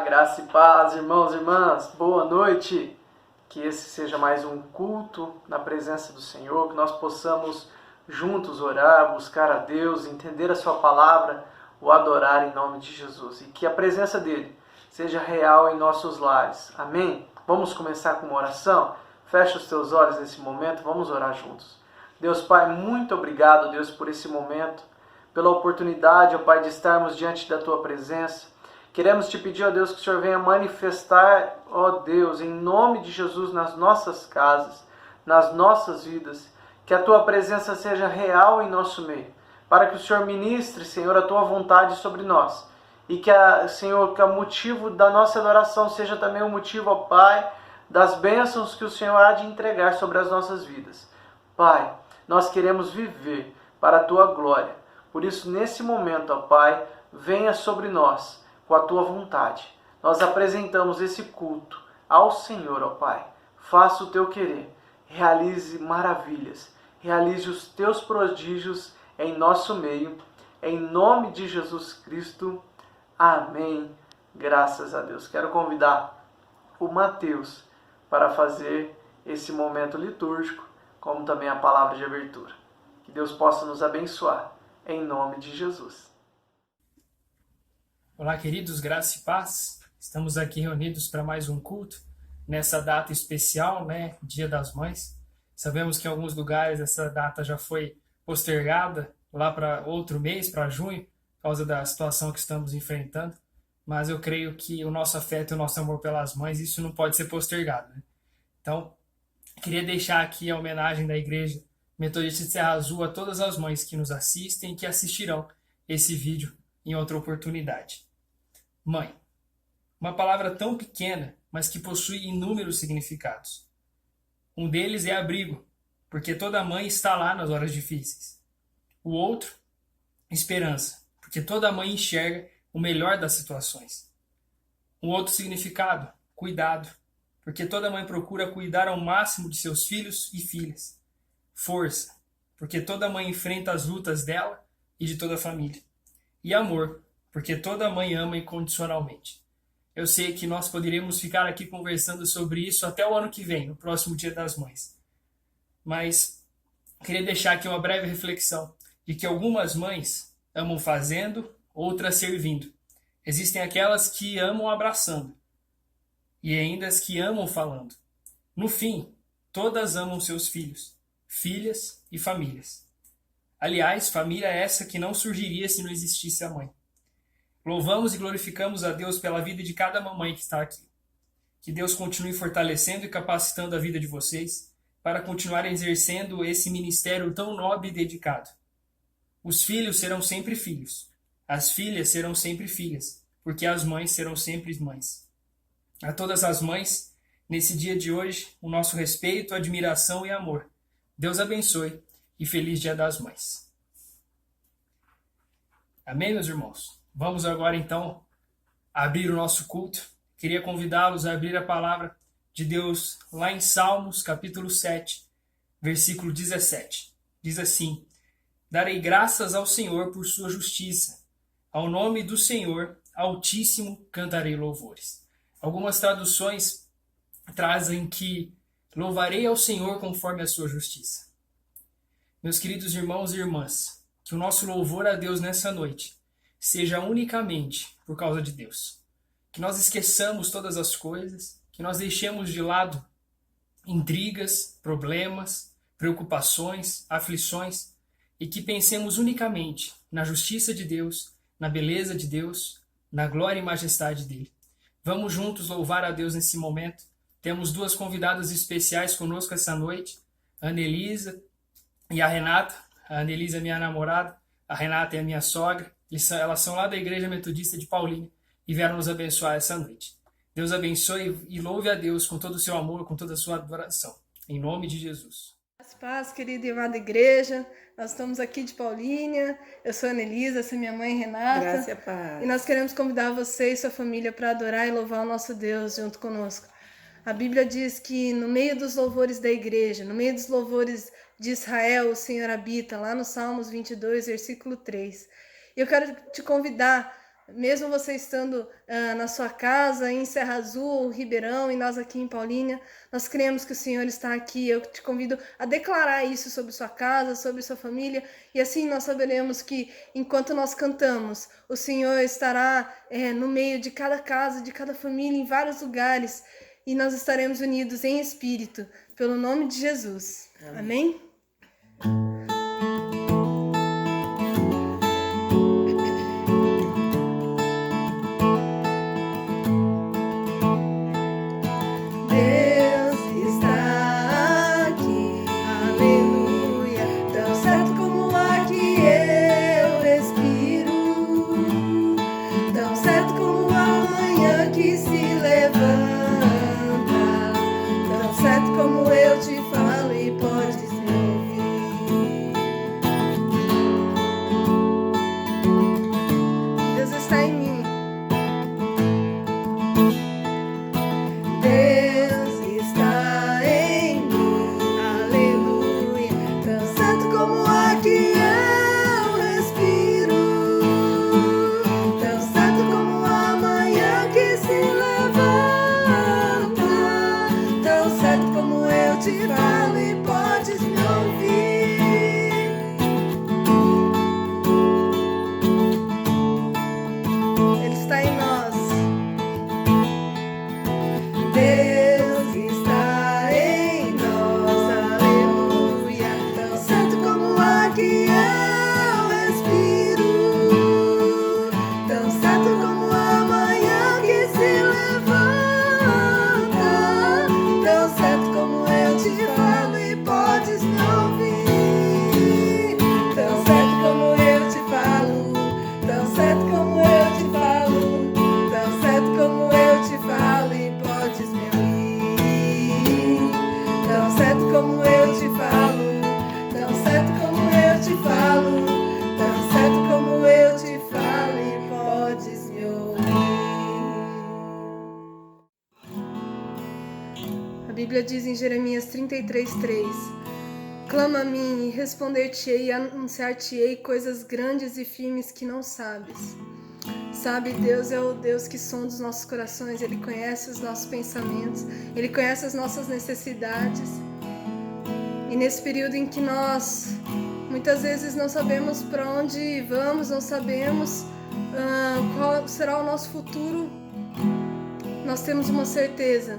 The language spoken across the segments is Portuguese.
graça e paz, irmãos e irmãs, boa noite. Que esse seja mais um culto na presença do Senhor, que nós possamos juntos orar, buscar a Deus, entender a sua palavra, o adorar em nome de Jesus. E que a presença dele seja real em nossos lares. Amém? Vamos começar com uma oração? Fecha os teus olhos nesse momento, vamos orar juntos. Deus Pai, muito obrigado, Deus, por esse momento, pela oportunidade, ó Pai, de estarmos diante da tua presença. Queremos te pedir, ó Deus, que o Senhor venha manifestar, ó Deus, em nome de Jesus, nas nossas casas, nas nossas vidas, que a tua presença seja real em nosso meio, para que o Senhor ministre, Senhor, a tua vontade sobre nós, e que, Senhor, que o motivo da nossa adoração seja também o motivo, ó Pai, das bênçãos que o Senhor há de entregar sobre as nossas vidas. Pai, nós queremos viver para a tua glória, por isso, nesse momento, ó Pai, venha sobre nós, com a tua vontade. Nós apresentamos esse culto ao Senhor, ó Pai. Faça o teu querer, realize maravilhas, realize os teus prodígios em nosso meio, em nome de Jesus Cristo. Amém. Graças a Deus. Quero convidar o Mateus para fazer esse momento litúrgico, como também a palavra de abertura. Que Deus possa nos abençoar, em nome de Jesus. Olá, queridos, graça e paz. Estamos aqui reunidos para mais um culto, nessa data especial, Dia das Mães. Sabemos que em alguns lugares essa data já foi postergada lá para outro mês, para junho, por causa da situação que estamos enfrentando. Mas eu creio que o nosso afeto e o nosso amor pelas mães, isso não pode ser postergado, Então, queria deixar aqui a homenagem da Igreja Metodista de Serra Azul a todas as mães que nos assistem e que assistirão esse vídeo em outra oportunidade. Mãe. Uma palavra tão pequena, mas que possui inúmeros significados. Um deles é abrigo, porque toda mãe está lá nas horas difíceis. O outro, esperança, porque toda mãe enxerga o melhor das situações. Um outro significado, cuidado, porque toda mãe procura cuidar ao máximo de seus filhos e filhas. Força, porque toda mãe enfrenta as lutas dela e de toda a família. E amor, porque toda mãe ama incondicionalmente. Eu sei que nós poderíamos ficar aqui conversando sobre isso até o ano que vem, no próximo Dia das Mães. Mas queria deixar aqui uma breve reflexão de que algumas mães amam fazendo, outras servindo. Existem aquelas que amam abraçando e ainda as que amam falando. No fim, todas amam seus filhos, filhas e famílias. Aliás, família é essa que não surgiria se não existisse a mãe. Louvamos e glorificamos a Deus pela vida de cada mamãe que está aqui. Que Deus continue fortalecendo e capacitando a vida de vocês para continuarem exercendo esse ministério tão nobre e dedicado. Os filhos serão sempre filhos. As filhas serão sempre filhas, porque as mães serão sempre mães. A todas as mães, nesse dia de hoje, o nosso respeito, admiração e amor. Deus abençoe e feliz Dia das Mães. Amém, meus irmãos? Vamos agora, então, abrir o nosso culto. Queria convidá-los a abrir a palavra de Deus lá em Salmos, capítulo 7, versículo 17. Diz assim: Darei graças ao Senhor por sua justiça. Ao nome do Senhor Altíssimo cantarei louvores. Algumas traduções trazem que louvarei ao Senhor conforme a sua justiça. Meus queridos irmãos e irmãs, que o nosso louvor a Deus nessa noite seja unicamente por causa de Deus. Que nós esqueçamos todas as coisas, que nós deixemos de lado intrigas, problemas, preocupações, aflições e que pensemos unicamente na justiça de Deus, na beleza de Deus, na glória e majestade dele. Vamos juntos louvar a Deus nesse momento. Temos duas convidadas especiais conosco essa noite, a Anelisa e a Renata. A Anelisa é minha namorada, a Renata é a minha sogra. Elas são lá da Igreja Metodista de Paulínia e vieram nos abençoar essa noite. Deus abençoe e louve a Deus com todo o seu amor, com toda a sua adoração. Em nome de Jesus. Paz, querida e amada igreja. Nós estamos aqui de Paulínia. Eu sou a Anelisa, essa é minha mãe Renata. Graça e paz. E nós queremos convidar você e sua família para adorar e louvar o nosso Deus junto conosco. A Bíblia diz que no meio dos louvores da igreja, no meio dos louvores de Israel, o Senhor habita, lá no Salmos 22, versículo 3. E eu quero te convidar mesmo você estando na sua casa, em Serra Azul, Ribeirão, e nós aqui em Paulínia, nós cremos que o Senhor está aqui. Eu te convido a declarar isso sobre sua casa, sobre sua família, e assim nós saberemos que, enquanto nós cantamos, o Senhor estará no meio de cada casa, de cada família, em vários lugares, e nós estaremos unidos em espírito, pelo nome de Jesus. Amém? A Bíblia diz em Jeremias 33:3: clama a mim e responder-te-ei e anunciar-te-ei coisas grandes e firmes que não sabes. Sabe, Deus é o Deus que sonda os nossos corações, Ele conhece os nossos pensamentos, Ele conhece as nossas necessidades. E nesse período em que nós muitas vezes não sabemos para onde vamos, não sabemos qual será o nosso futuro, nós temos uma certeza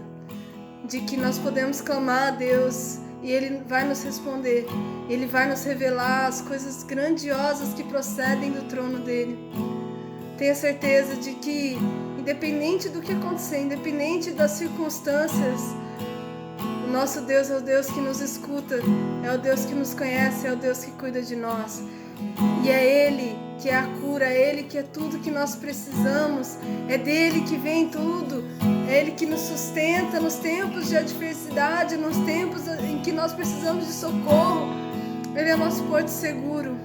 de que nós podemos clamar a Deus e Ele vai nos responder. Ele vai nos revelar as coisas grandiosas que procedem do trono dEle. Tenha certeza de que, independente do que acontecer, independente das circunstâncias, o nosso Deus é o Deus que nos escuta, é o Deus que nos conhece, é o Deus que cuida de nós. E é Ele que é a cura, é Ele que é tudo que nós precisamos, é dEle que vem tudo, é Ele que nos sustenta nos tempos de adversidade, nos tempos em que nós precisamos de socorro. Ele é nosso porto seguro.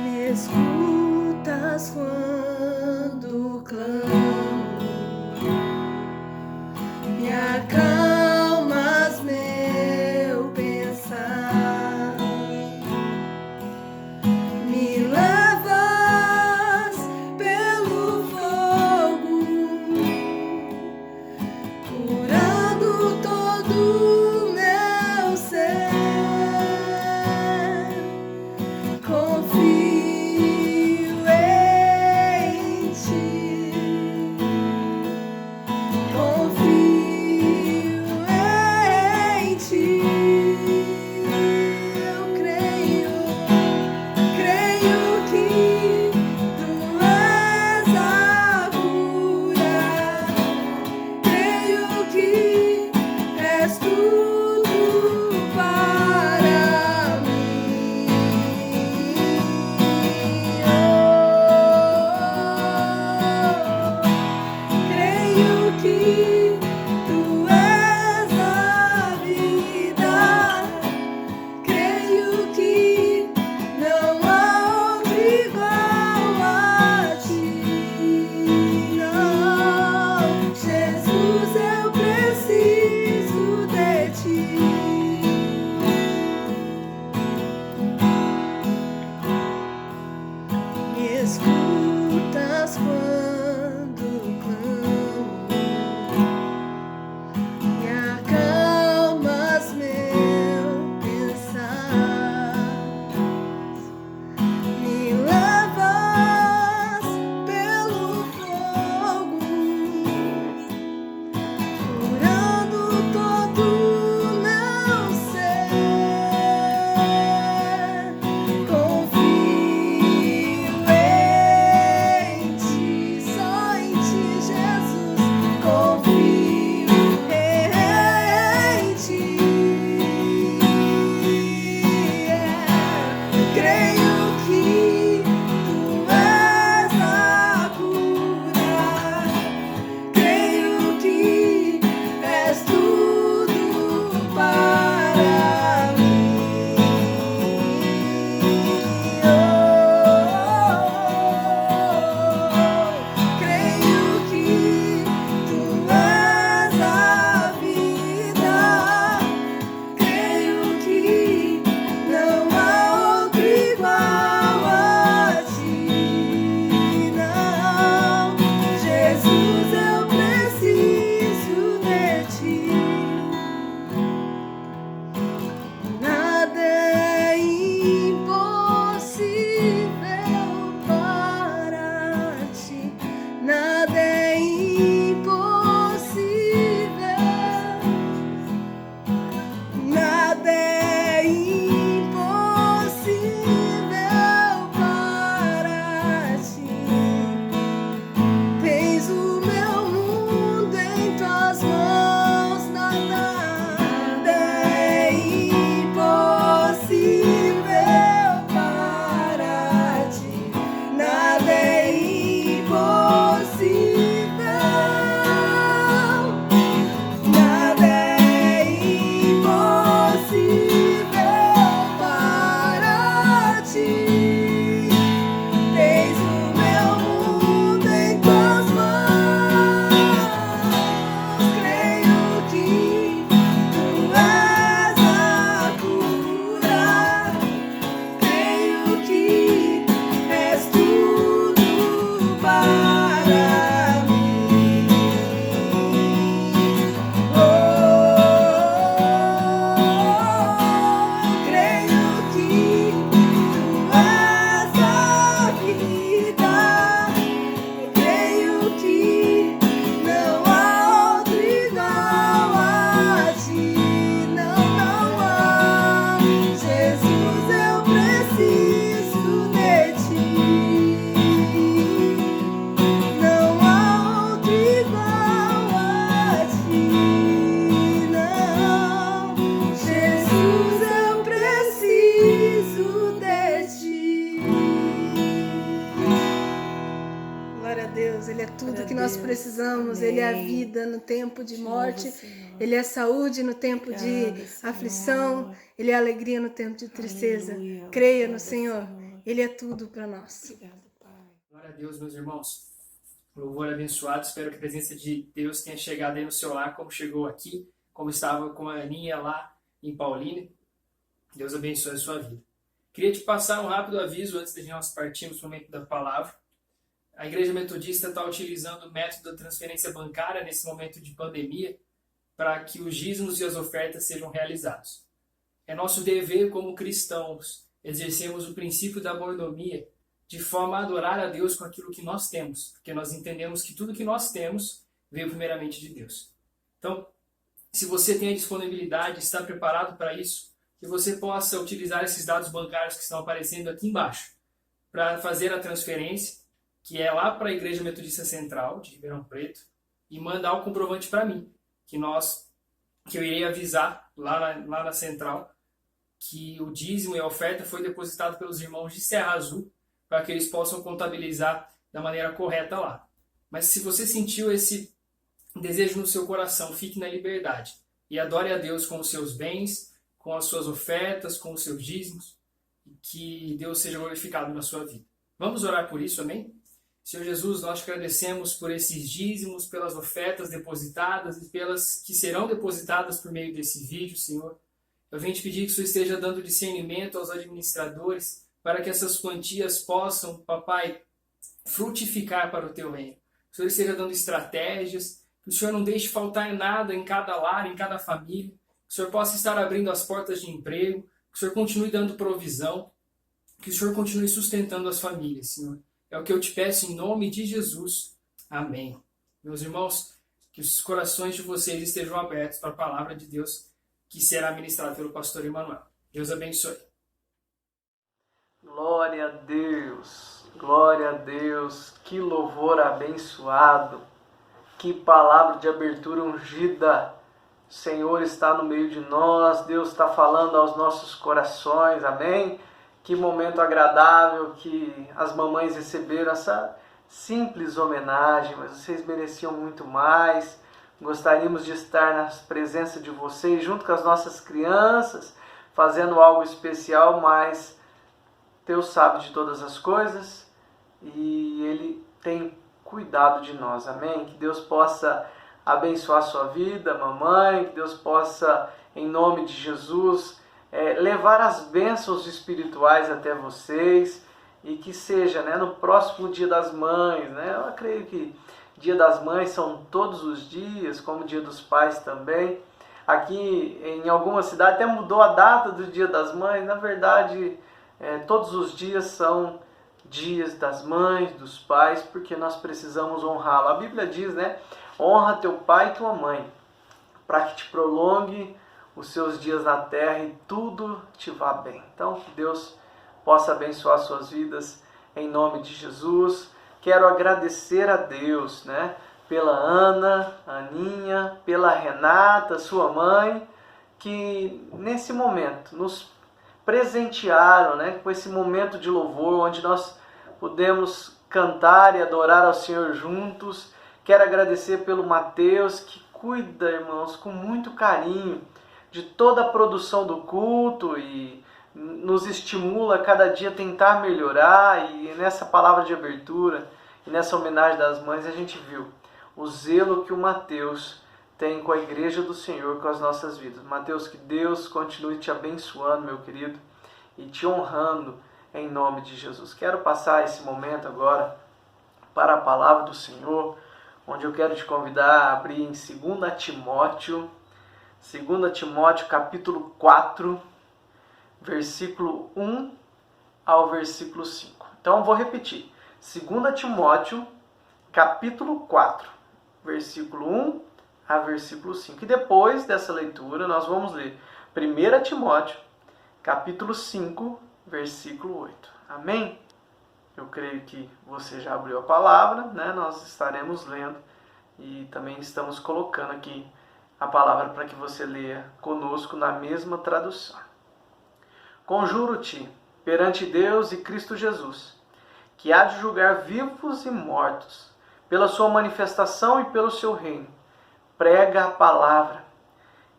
Me escutas quando clamo, me acalmas meu pensar, me levas pelo fogo, curando todo meu ser. Confio em ti. vida no tempo de morte, Ele é saúde no tempo de aflição, Ele é alegria no tempo de tristeza. Creia no Senhor, Ele é tudo para nós. Glória a Deus, meus irmãos. Louvor abençoado. Espero que a presença de Deus tenha chegado aí no seu lar, como chegou aqui, como estava com a Aninha lá em Paulínia. Deus abençoe a sua vida. Queria te passar um rápido aviso antes de nós partirmos para o momento da palavra. A Igreja Metodista está utilizando o método da transferência bancária nesse momento de pandemia para que os dízimos e as ofertas sejam realizados. É nosso dever como cristãos exercermos o princípio da mordomia de forma a adorar a Deus com aquilo que nós temos, porque nós entendemos que tudo que nós temos veio primeiramente de Deus. Então, se você tem a disponibilidade, está preparado para isso, que você possa utilizar esses dados bancários que estão aparecendo aqui embaixo para fazer a transferência, que é lá para a Igreja Metodista Central de Ribeirão Preto, e mandar o comprovante para mim, que eu irei avisar lá na Central que o dízimo e a oferta foi depositado pelos irmãos de Serra Azul, para que eles possam contabilizar da maneira correta lá. Mas se você sentiu esse desejo no seu coração, fique na liberdade e adore a Deus com os seus bens, com as suas ofertas, com os seus dízimos, e que Deus seja glorificado na sua vida. Vamos orar por isso, amém? Senhor Jesus, nós te agradecemos por esses dízimos, pelas ofertas depositadas e pelas que serão depositadas por meio desse vídeo, Senhor. Eu venho te pedir que o Senhor esteja dando discernimento aos administradores para que essas quantias possam, papai, frutificar para o teu reino. Que o Senhor esteja dando estratégias, que o Senhor não deixe faltar nada em cada lar, em cada família, que o Senhor possa estar abrindo as portas de emprego, que o Senhor continue dando provisão, que o Senhor continue sustentando as famílias, Senhor. É o que eu te peço em nome de Jesus. Amém. Meus irmãos, que os corações de vocês estejam abertos para a palavra de Deus que será ministrada pelo pastor Emanuel. Deus abençoe. Glória a Deus, que louvor abençoado, que palavra de abertura ungida. O Senhor está no meio de nós, Deus está falando aos nossos corações, amém? Que momento agradável que as mamães receberam essa simples homenagem, mas vocês mereciam muito mais. Gostaríamos de estar na presença de vocês, junto com as nossas crianças, fazendo algo especial, mas Deus sabe de todas as coisas e Ele tem cuidado de nós, amém? Que Deus possa abençoar a sua vida, mamãe, que Deus possa, em nome de Jesus, levar as bênçãos espirituais até vocês e que seja, no próximo Dia das Mães, eu creio que Dia das Mães são todos os dias, como Dia dos Pais também. Aqui em alguma cidade até mudou a data do Dia das Mães, na verdade todos os dias são dias das mães, dos pais, porque nós precisamos honrá-lo. A Bíblia diz, honra teu pai e tua mãe, para que te prolongue os seus dias na terra e tudo te vá bem. Então, que Deus possa abençoar suas vidas em nome de Jesus. Quero agradecer a Deus, pela Ana, Aninha, pela Renata, sua mãe, que nesse momento nos presentearam, com esse momento de louvor, onde nós pudemos cantar e adorar ao Senhor juntos. Quero agradecer pelo Mateus, que cuida, irmãos, com muito carinho de toda a produção do culto e nos estimula a cada dia tentar melhorar. E nessa palavra de abertura e nessa homenagem das mães a gente viu o zelo que o Mateus tem com a igreja do Senhor, com as nossas vidas. Mateus, que Deus continue te abençoando, meu querido, e te honrando em nome de Jesus. Quero passar esse momento agora para a palavra do Senhor, onde eu quero te convidar a abrir em 2 Timóteo capítulo 4, versículo 1 ao versículo 5. Então, vou repetir. 2 Timóteo, capítulo 4, versículo 1 a versículo 5. E depois dessa leitura, nós vamos ler 1 Timóteo, capítulo 5, versículo 8. Amém? Eu creio que você já abriu a palavra, Nós estaremos lendo e também estamos colocando aqui a palavra para que você leia conosco na mesma tradução. Conjuro-te perante Deus e Cristo Jesus, que há de julgar vivos e mortos, pela sua manifestação e pelo seu reino, prega a palavra,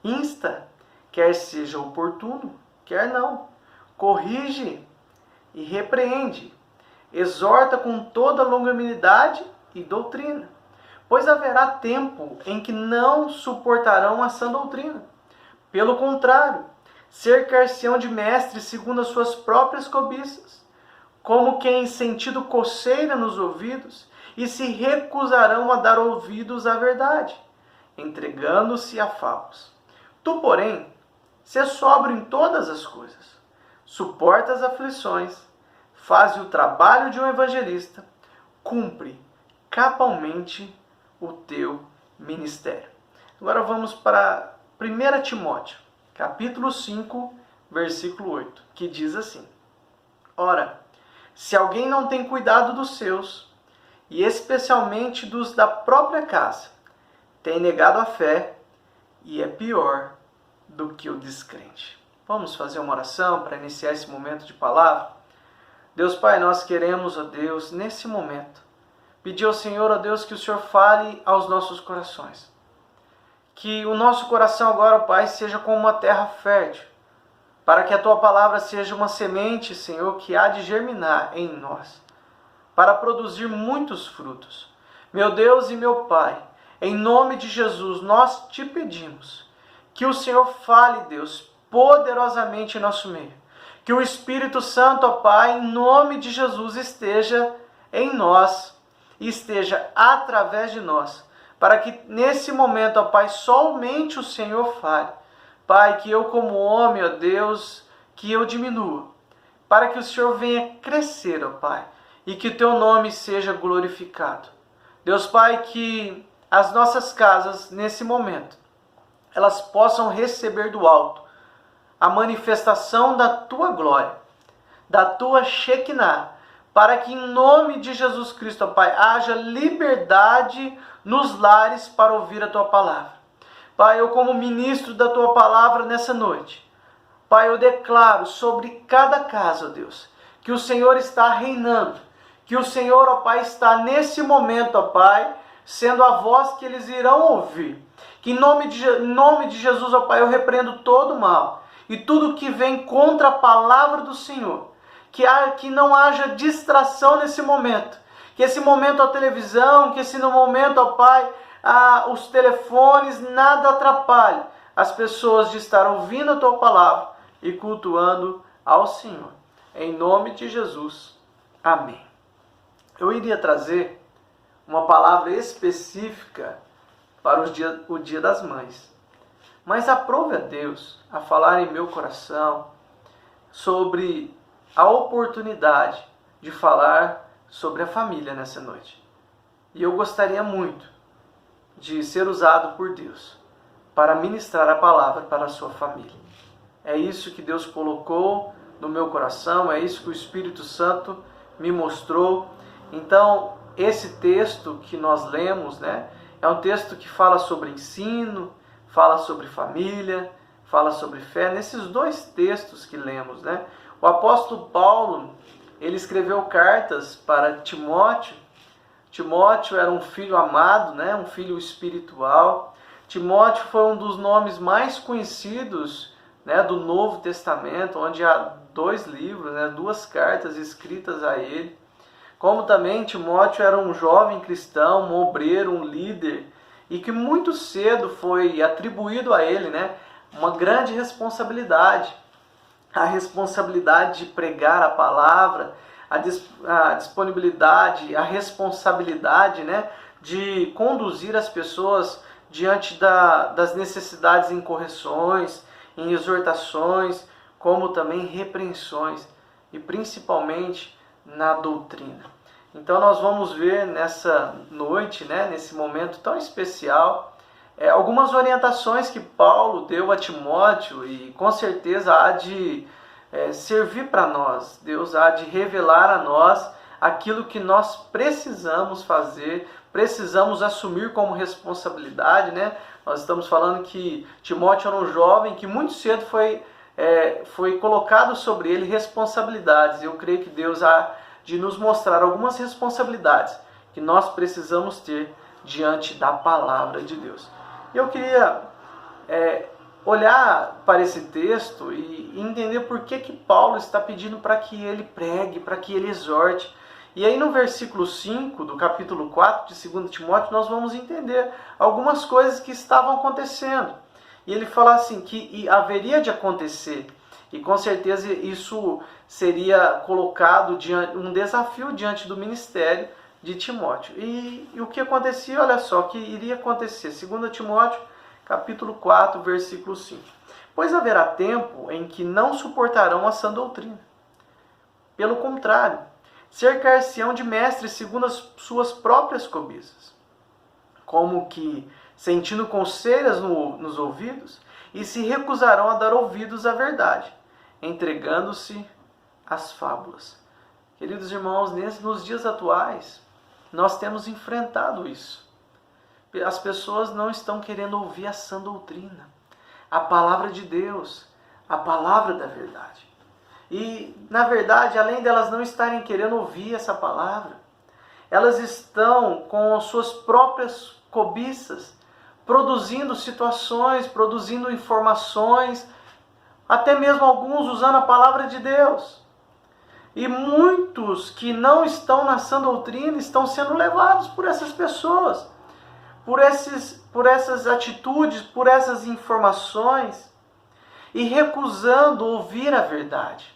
insta, quer seja oportuno, quer não, corrige e repreende, exorta com toda longanimidade e doutrina, pois haverá tempo em que não suportarão a sã doutrina. Pelo contrário, cercar-se-ão de mestres segundo as suas próprias cobiças, como quem sentido coceira nos ouvidos, e se recusarão a dar ouvidos à verdade, entregando-se a fablas. Tu, porém, sê sóbrio em todas as coisas, suporta as aflições, faz o trabalho de um evangelista, cumpre cabalmente o teu ministério. Agora vamos para 1 Timóteo, capítulo 5, versículo 8, que diz assim: Ora, se alguém não tem cuidado dos seus, e especialmente dos da própria casa, tem negado a fé e é pior do que o descrente. Vamos fazer uma oração para iniciar esse momento de palavra? Deus Pai, nós queremos, ó Deus, nesse momento, pedir ao Senhor, ó Deus, que o Senhor fale aos nossos corações. Que o nosso coração agora, ó Pai, seja como uma terra fértil, para que a Tua palavra seja uma semente, Senhor, que há de germinar em nós, para produzir muitos frutos. Meu Deus e meu Pai, em nome de Jesus, nós te pedimos que o Senhor fale, Deus, poderosamente em nosso meio. Que o Espírito Santo, ó Pai, em nome de Jesus, esteja em nós e esteja através de nós, para que nesse momento, ó Pai, somente o Senhor fale. Pai, que eu como homem, ó Deus, que eu diminua, para que o Senhor venha crescer, ó Pai, e que o Teu nome seja glorificado. Deus Pai, que as nossas casas, nesse momento, elas possam receber do alto a manifestação da Tua glória, da Tua Shekinah, para que em nome de Jesus Cristo, ó Pai, haja liberdade nos lares para ouvir a Tua palavra. Pai, eu como ministro da Tua palavra nessa noite, Pai, eu declaro sobre cada casa, ó Deus, que o Senhor está reinando, que o Senhor, ó Pai, está nesse momento, ó Pai, sendo a voz que eles irão ouvir. Que em nome de Jesus, ó Pai, eu repreendo todo o mal e tudo que vem contra a palavra do Senhor. Que não haja distração nesse momento. Que esse momento a televisão, que esse momento, ó Pai, os telefones, nada atrapalhe as pessoas de estar ouvindo a Tua palavra e cultuando ao Senhor. Em nome de Jesus. Amém. Eu iria trazer uma palavra específica para o Dia das Mães. Mas aprove a Deus a falar em meu coração sobre a oportunidade de falar sobre a família nessa noite. E eu gostaria muito de ser usado por Deus para ministrar a palavra para a sua família. É isso que Deus colocou no meu coração, é isso que o Espírito Santo me mostrou. Então, esse texto que nós lemos, né, é um texto que fala sobre ensino, fala sobre família, fala sobre fé. Nesses dois textos que lemos, né, o apóstolo Paulo, ele escreveu cartas para Timóteo. Timóteo era um filho amado, né, um filho espiritual. Timóteo foi um dos nomes mais conhecidos, né, do Novo Testamento, onde há 2 livros, né, 2 cartas escritas a ele. Como também Timóteo era um jovem cristão, um obreiro, um líder, e que muito cedo foi atribuído a ele, né, uma grande responsabilidade. A responsabilidade de pregar a palavra, a disponibilidade, a responsabilidade, né, de conduzir as pessoas diante das necessidades em correções, em exortações, como também repreensões, e principalmente na doutrina. Então nós vamos ver nessa noite, né, nesse momento tão especial, algumas orientações que Paulo deu a Timóteo e com certeza há de servir para nós. Deus há de revelar a nós aquilo que nós precisamos fazer, precisamos assumir como responsabilidade, né? Nós estamos falando que Timóteo era um jovem que muito cedo foi colocado sobre ele responsabilidades. Eu creio que Deus há de nos mostrar algumas responsabilidades que nós precisamos ter diante da palavra de Deus. E eu queria olhar para esse texto e entender por que Paulo está pedindo para que ele pregue, para que ele exorte. E aí no versículo 5 do capítulo 4 de 2 Timóteo nós vamos entender algumas coisas que estavam acontecendo. E ele fala assim, que haveria de acontecer, e com certeza isso seria colocado um desafio diante do ministério de Timóteo. E o que acontecia, olha só, que iria acontecer. 2 Timóteo, capítulo 4, versículo 5. Pois haverá tempo em que não suportarão a sã doutrina. Pelo contrário, cercar-se-ão de mestres segundo as suas próprias cobiças, como que sentindo coceiras nos ouvidos, e se recusarão a dar ouvidos à verdade, entregando-se às fábulas. Queridos irmãos, nos dias atuais, nós temos enfrentado isso. As pessoas não estão querendo ouvir a sã doutrina, a palavra de Deus, a palavra da verdade. E, na verdade, além delas não estarem querendo ouvir essa palavra, elas estão com as suas próprias cobiças, produzindo situações, produzindo informações, até mesmo alguns usando a palavra de Deus. E muitos que não estão na sã doutrina estão sendo levados por essas pessoas, por essas atitudes, por essas informações, e recusando ouvir a verdade.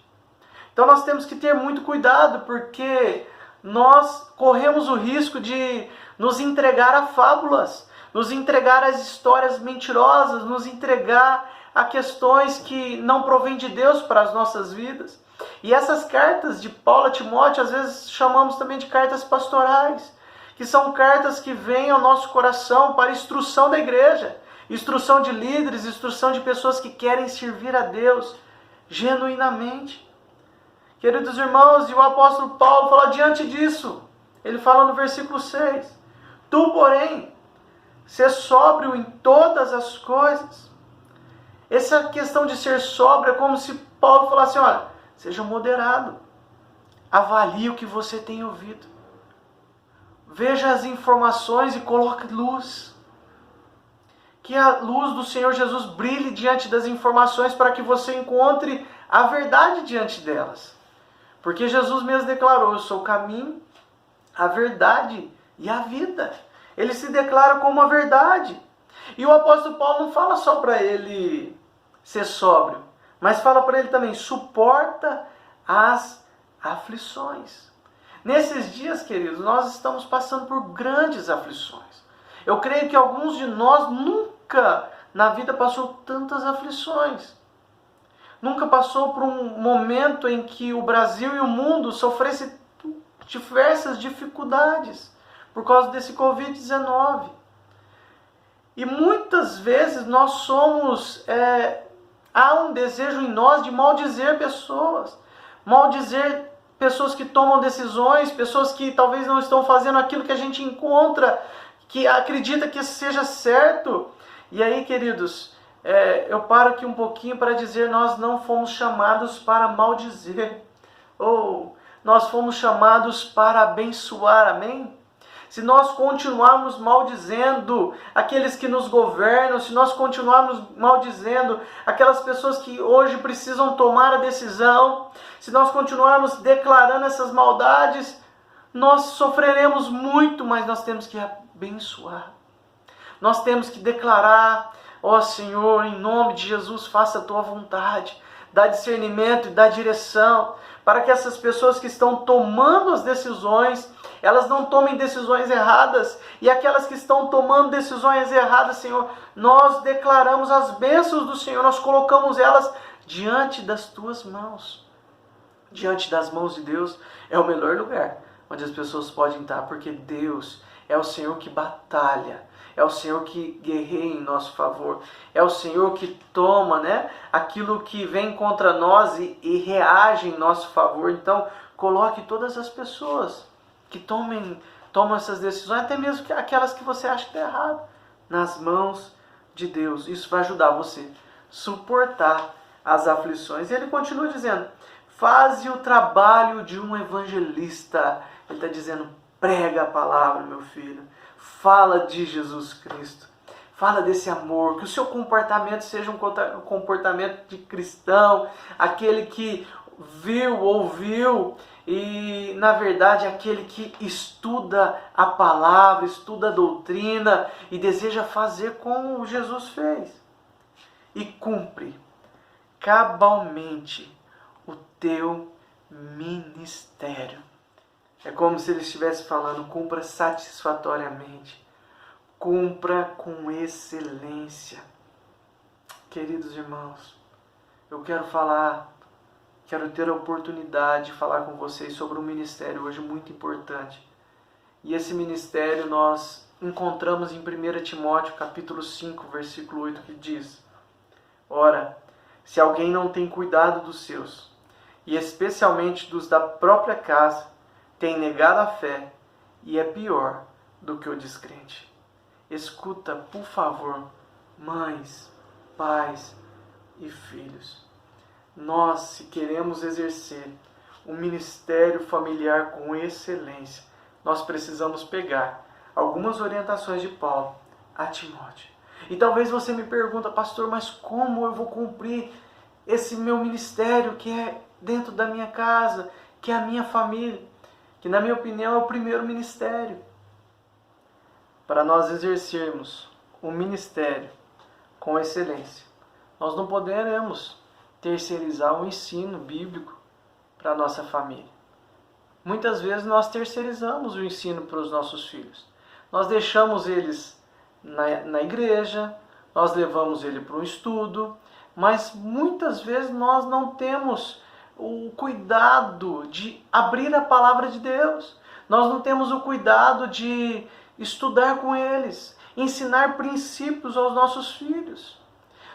Então nós temos que ter muito cuidado, porque nós corremos o risco de nos entregar a fábulas, nos entregar às histórias mentirosas, nos entregar a questões que não provêm de Deus para as nossas vidas. E essas cartas de Paulo a Timóteo, às vezes chamamos também de cartas pastorais, que são cartas que vêm ao nosso coração para instrução da igreja, instrução de líderes, instrução de pessoas que querem servir a Deus genuinamente. Queridos irmãos, e o apóstolo Paulo fala diante disso, ele fala no versículo 6, tu, porém, ser sóbrio em todas as coisas. Essa questão de ser sóbrio é como se Paulo falasse, olha, seja moderado, avalie o que você tem ouvido, veja as informações e coloque luz. Que a luz do Senhor Jesus brilhe diante das informações para que você encontre a verdade diante delas. Porque Jesus mesmo declarou, eu sou o caminho, a verdade e a vida. Ele se declara como a verdade. E o apóstolo Paulo não fala só para ele ser sóbrio, mas fala para ele também, suporta as aflições. Nesses dias, queridos, nós estamos passando por grandes aflições. Eu creio que alguns de nós nunca na vida passou tantas aflições. Nunca passou por um momento em que o Brasil e o mundo sofressem diversas dificuldades por causa desse Covid-19. E muitas vezes nós somos, há um desejo em nós de maldizer pessoas que tomam decisões, pessoas que talvez não estão fazendo aquilo que a gente encontra, que acredita que seja certo. E aí, queridos, eu paro aqui um pouquinho para dizer, nós não fomos chamados para maldizer, ou nós fomos chamados para abençoar, amém? Se nós continuarmos maldizendo aqueles que nos governam, se nós continuarmos maldizendo aquelas pessoas que hoje precisam tomar a decisão, se nós continuarmos declarando essas maldades, nós sofreremos muito, mas nós temos que abençoar. Nós temos que declarar, ó Senhor, em nome de Jesus, faça a tua vontade, dá discernimento e dá direção, para que essas pessoas que estão tomando as decisões, elas não tomem decisões erradas, e aquelas que estão tomando decisões erradas, Senhor, nós declaramos as bênçãos do Senhor, nós colocamos elas diante das tuas mãos. Diante das mãos de Deus é o melhor lugar onde as pessoas podem estar, porque Deus é o Senhor que batalha, é o Senhor que guerreia em nosso favor, é o Senhor que toma, aquilo que vem contra nós e reage em nosso favor. Então, coloque todas as pessoas que tomam essas decisões, até mesmo aquelas que você acha que está errado, nas mãos de Deus. Isso vai ajudar você a suportar as aflições. E ele continua dizendo, faze o trabalho de um evangelista. Ele está dizendo, prega a palavra, meu filho. Fala de Jesus Cristo. Fala desse amor, que o seu comportamento seja um comportamento de cristão, aquele que viu, ouviu e, na verdade, aquele que estuda a palavra, estuda a doutrina e deseja fazer como Jesus fez. E cumpre cabalmente o teu ministério. É como se ele estivesse falando, cumpra satisfatoriamente, cumpra com excelência. Queridos irmãos, eu quero ter a oportunidade de falar com vocês sobre um ministério hoje muito importante. E esse ministério nós encontramos em 1 Timóteo capítulo 5, versículo 8, que diz: ora, se alguém não tem cuidado dos seus, e especialmente dos da própria casa, tem negado a fé e é pior do que o descrente. Escuta, por favor, mães, pais e filhos. Nós, se queremos exercer um ministério familiar com excelência, nós precisamos pegar algumas orientações de Paulo a Timóteo. E talvez você me pergunta, pastor, mas como eu vou cumprir esse meu ministério que é dentro da minha casa, que é a minha família, que na minha opinião é o primeiro ministério. Para nós exercermos um ministério com excelência, nós não poderemos terceirizar o ensino bíblico para a nossa família. Muitas vezes nós terceirizamos o ensino para os nossos filhos. Nós deixamos eles na igreja, nós levamos ele para um estudo, mas muitas vezes nós não temos o cuidado de abrir a palavra de Deus. Nós não temos o cuidado de estudar com eles, ensinar princípios aos nossos filhos.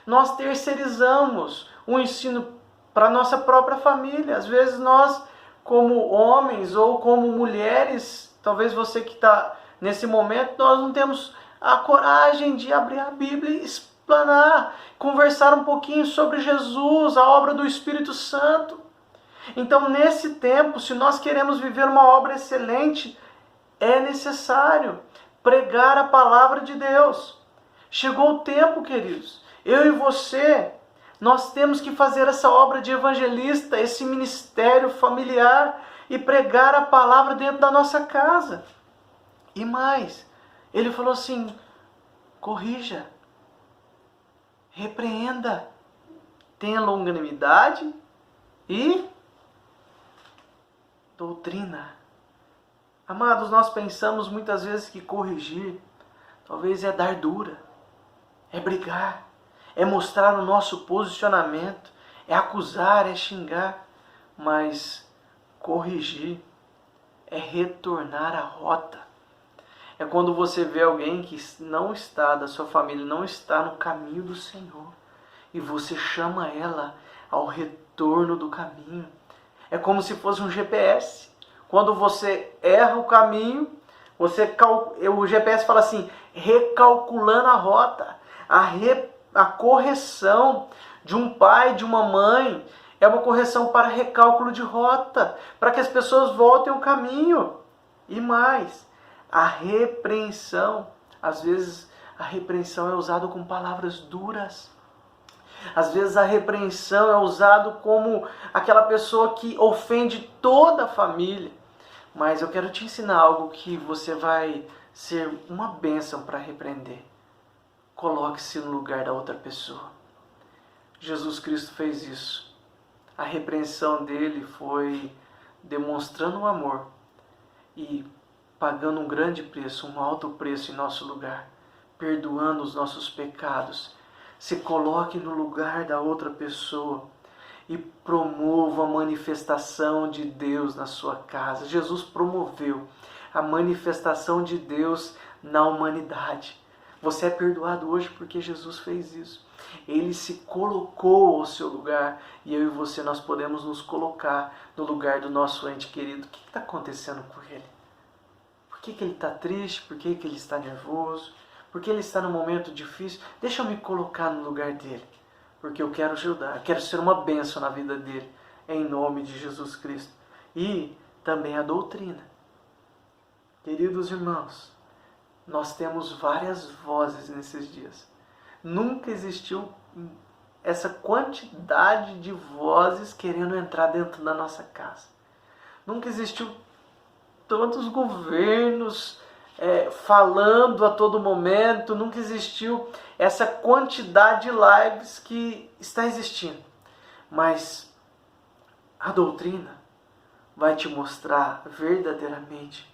Nós terceirizamos o ensino para a nossa própria família. Às vezes nós, como homens ou como mulheres, talvez você que está nesse momento, nós não temos a coragem de abrir a Bíblia e explanar, conversar um pouquinho sobre Jesus, a obra do Espírito Santo. Então, nesse tempo, se nós queremos viver uma obra excelente, é necessário pregar a palavra de Deus. Chegou o tempo, queridos, eu e você, nós temos que fazer essa obra de evangelista, esse ministério familiar e pregar a palavra dentro da nossa casa. E mais, ele falou assim, corrija, repreenda, tenha longanimidade e doutrina. Amados, nós pensamos muitas vezes que corrigir talvez é dar dura, é brigar, é mostrar o nosso posicionamento, é acusar, é xingar. Mas corrigir é retornar à rota. É quando você vê alguém que não está, da sua família, não está no caminho do Senhor, e você chama ela ao retorno do caminho. É como se fosse um GPS. Quando você erra o caminho, o GPS fala assim, recalculando a rota. A correção de um pai, de uma mãe, é uma correção para recálculo de rota, para que as pessoas voltem ao caminho. E mais, a repreensão, às vezes a repreensão é usada com palavras duras. Às vezes a repreensão é usada como aquela pessoa que ofende toda a família. Mas eu quero te ensinar algo que você vai ser uma bênção para repreender. Coloque-se no lugar da outra pessoa. Jesus Cristo fez isso. A repreensão dele foi demonstrando o amor e pagando um grande preço, um alto preço em nosso lugar, perdoando os nossos pecados. Se coloque no lugar da outra pessoa e promova a manifestação de Deus na sua casa. Jesus promoveu a manifestação de Deus na humanidade. Você é perdoado hoje porque Jesus fez isso. Ele se colocou ao seu lugar e eu e você, nós podemos nos colocar no lugar do nosso ente querido. O que está acontecendo com ele? Por que ele está triste? Por que ele está nervoso? Por que ele está num momento difícil? Deixa eu me colocar no lugar dele, porque eu quero ajudar, quero ser uma bênção na vida dele, em nome de Jesus Cristo. E também a doutrina. Queridos irmãos, nós temos várias vozes nesses dias. Nunca existiu essa quantidade de vozes querendo entrar dentro da nossa casa. Nunca existiu tantos governos falando a todo momento. Nunca existiu essa quantidade de lives que está existindo. Mas a doutrina vai te mostrar verdadeiramente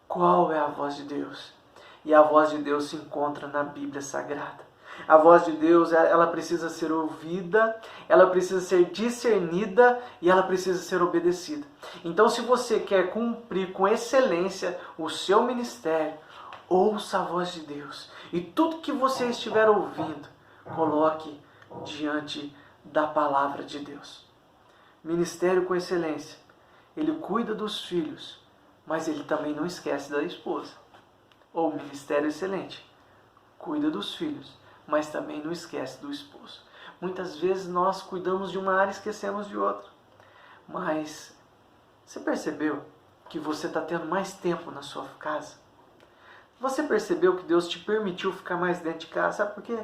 qual é a voz de Deus. E a voz de Deus se encontra na Bíblia Sagrada. A voz de Deus, ela precisa ser ouvida, ela precisa ser discernida e ela precisa ser obedecida. Então, se você quer cumprir com excelência o seu ministério, ouça a voz de Deus. E tudo que você estiver ouvindo, coloque diante da palavra de Deus. Ministério com excelência. Ele cuida dos filhos, mas ele também não esquece da esposa. Ou ministério excelente. Cuida dos filhos, mas também não esquece do esposo. Muitas vezes nós cuidamos de uma área e esquecemos de outra. Mas você percebeu que você está tendo mais tempo na sua casa? Você percebeu que Deus te permitiu ficar mais dentro de casa? Sabe por quê?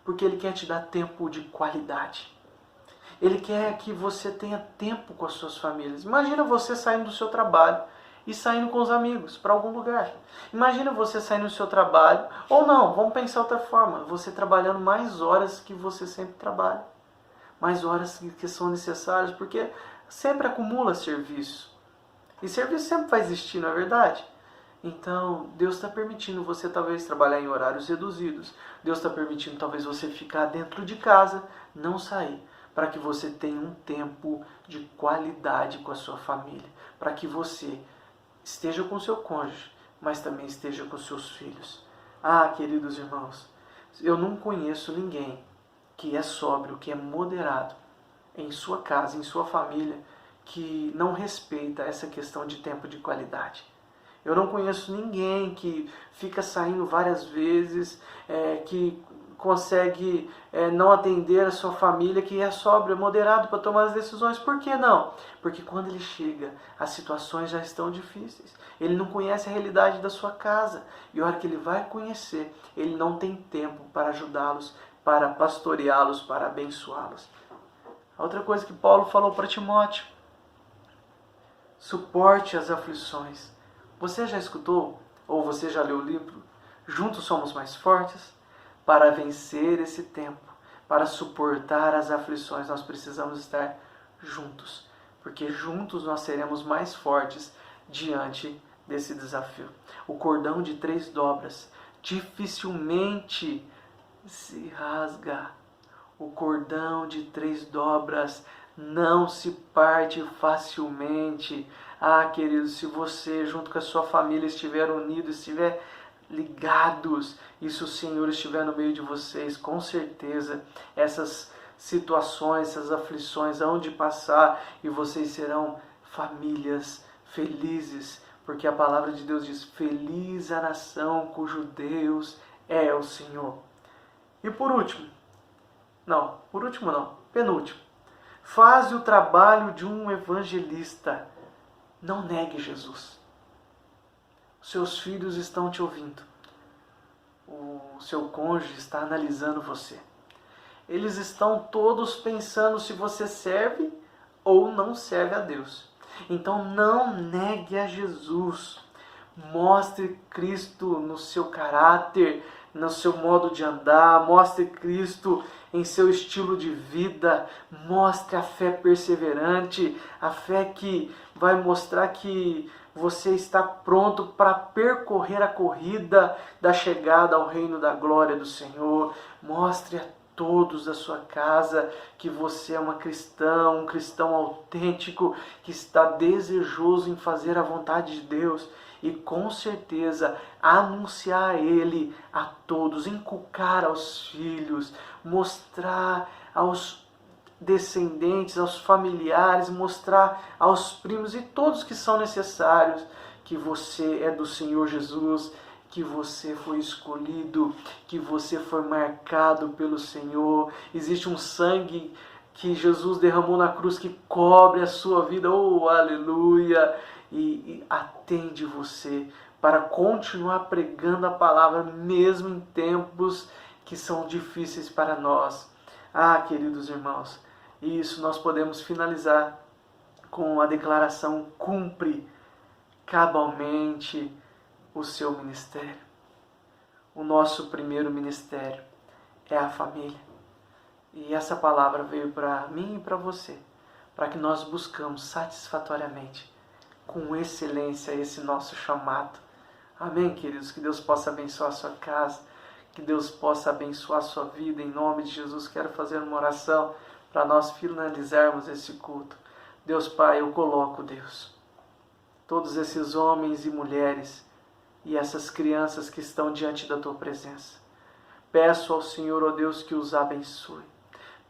Porque Ele quer te dar tempo de qualidade. Ele quer que você tenha tempo com as suas famílias. Imagina você saindo do seu trabalho e saindo com os amigos para algum lugar. Imagina você saindo do seu trabalho, ou não, vamos pensar outra forma, você trabalhando mais horas que você sempre trabalha. Mais horas que são necessárias, porque sempre acumula serviço. E serviço sempre vai existir, não é verdade? Então, Deus está permitindo você talvez trabalhar em horários reduzidos. Deus está permitindo talvez você ficar dentro de casa, não sair, para que você tenha um tempo de qualidade com a sua família. Para que você esteja com o seu cônjuge, mas também esteja com os seus filhos. Ah, queridos irmãos, eu não conheço ninguém que é sóbrio, que é moderado em sua casa, em sua família, que não respeita essa questão de tempo de qualidade. Eu não conheço ninguém que fica saindo várias vezes, que consegue não atender a sua família, que é sóbrio, moderado para tomar as decisões. Por que não? Porque quando ele chega, as situações já estão difíceis. Ele não conhece a realidade da sua casa. E a hora que ele vai conhecer, ele não tem tempo para ajudá-los, para pastoreá-los, para abençoá-los. A outra coisa que Paulo falou para Timóteo: suporte as aflições. Você já escutou, ou você já leu o livro Juntos Somos Mais Fortes? Para vencer esse tempo, para suportar as aflições, nós precisamos estar juntos, porque juntos nós seremos mais fortes diante desse desafio. O cordão de 3 dobras dificilmente se rasga. O cordão de 3 dobras não se parte facilmente. Ah, queridos, se você junto com a sua família estiver unido, estiver ligados, e se o Senhor estiver no meio de vocês, com certeza essas situações, essas aflições hão de passar e vocês serão famílias felizes, porque a palavra de Deus diz: feliz a nação cujo Deus é o Senhor. E penúltimo, faz o trabalho de um evangelista. Não negue Jesus. Seus filhos estão te ouvindo. O seu cônjuge está analisando você. Eles estão todos pensando se você serve ou não serve a Deus. Então não negue a Jesus. Mostre Cristo no seu caráter, no seu modo de andar. Mostre Cristo em seu estilo de vida. Mostre a fé perseverante, a fé que vai mostrar que você está pronto para percorrer a corrida da chegada ao reino da glória do Senhor. Mostre a todos da sua casa que você é um cristão autêntico, que está desejoso em fazer a vontade de Deus e com certeza anunciar Ele a todos, inculcar aos filhos, mostrar aos descendentes, aos familiares, mostrar aos primos e todos que são necessários que você é do Senhor Jesus, que você foi escolhido, que você foi marcado pelo Senhor. Existe um sangue que Jesus derramou na cruz que cobre a sua vida, oh aleluia, e atende você para continuar pregando a palavra mesmo em tempos que são difíceis para nós. Ah, queridos irmãos, isso nós podemos finalizar com a declaração: cumpre cabalmente o seu ministério. O nosso primeiro ministério é a família. E essa palavra veio para mim e para você, para que nós buscamos satisfatoriamente, com excelência, esse nosso chamado. Amém, queridos? Que Deus possa abençoar a sua casa, que Deus possa abençoar a sua vida. Em nome de Jesus, quero fazer uma oração para nós finalizarmos esse culto. Deus Pai, eu coloco, Deus, todos esses homens e mulheres e essas crianças que estão diante da Tua presença. Peço ao Senhor, ó Deus, que os abençoe.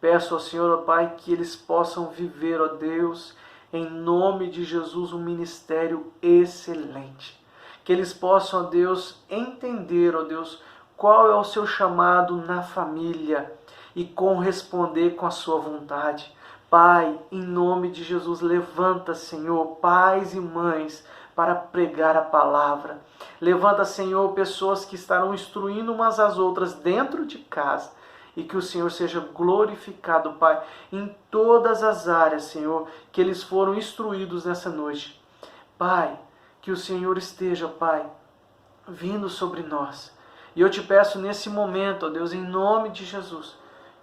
Peço ao Senhor, ó Pai, que eles possam viver, ó Deus, em nome de Jesus, um ministério excelente. Que eles possam, ó Deus, entender, ó Deus, qual é o seu chamado na família e corresponder com a sua vontade. Pai, em nome de Jesus, levanta, Senhor, pais e mães, para pregar a palavra. Levanta, Senhor, pessoas que estarão instruindo umas às outras dentro de casa. E que o Senhor seja glorificado, Pai, em todas as áreas, Senhor, que eles foram instruídos nessa noite. Pai, que o Senhor esteja, Pai, vindo sobre nós. E eu te peço nesse momento, ó Deus, em nome de Jesus,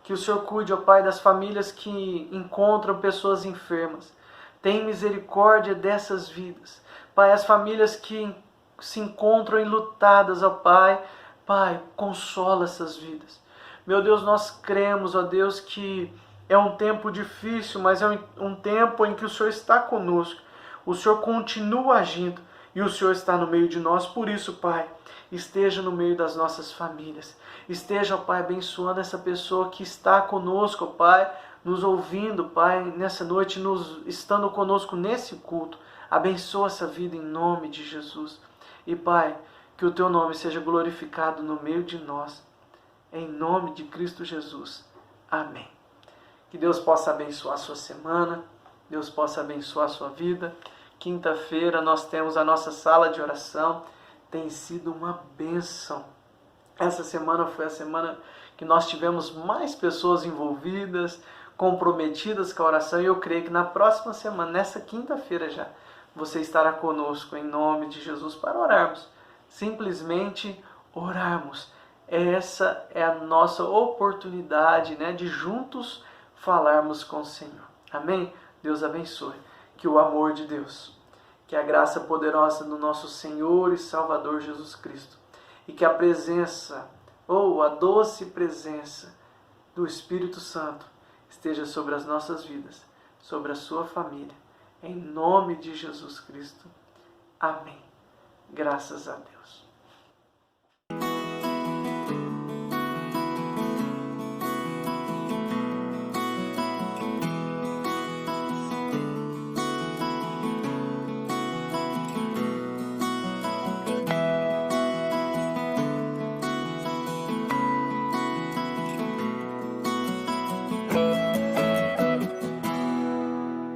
que o Senhor cuide, ó Pai, das famílias que encontram pessoas enfermas. Tem misericórdia dessas vidas. Pai, as famílias que se encontram enlutadas, ó Pai, Pai, consola essas vidas. Meu Deus, nós cremos, ó Deus, que é um tempo difícil, mas é um tempo em que o Senhor está conosco. O Senhor continua agindo e o Senhor está no meio de nós. Por isso, Pai, esteja no meio das nossas famílias. Esteja, ó Pai, abençoando essa pessoa que está conosco, ó Pai, nos ouvindo, Pai, nessa noite, estando conosco nesse culto. Abençoa essa vida em nome de Jesus. E, Pai, que o Teu nome seja glorificado no meio de nós. Em nome de Cristo Jesus. Amém. Que Deus possa abençoar a sua semana. Deus possa abençoar a sua vida. Quinta-feira nós temos a nossa sala de oração. Tem sido uma bênção. Essa semana foi a semana que nós tivemos mais pessoas envolvidas, comprometidas com a oração. E eu creio que na próxima semana, nessa quinta-feira já, você estará conosco em nome de Jesus para orarmos. Simplesmente orarmos. Essa é a nossa oportunidade, né, de juntos falarmos com o Senhor. Amém? Deus abençoe. Que o amor de Deus, que a graça poderosa do nosso Senhor e Salvador Jesus Cristo, e que a presença, ou a doce presença do Espírito Santo esteja sobre as nossas vidas, sobre a sua família. Em nome de Jesus Cristo. Amém. Graças a Deus.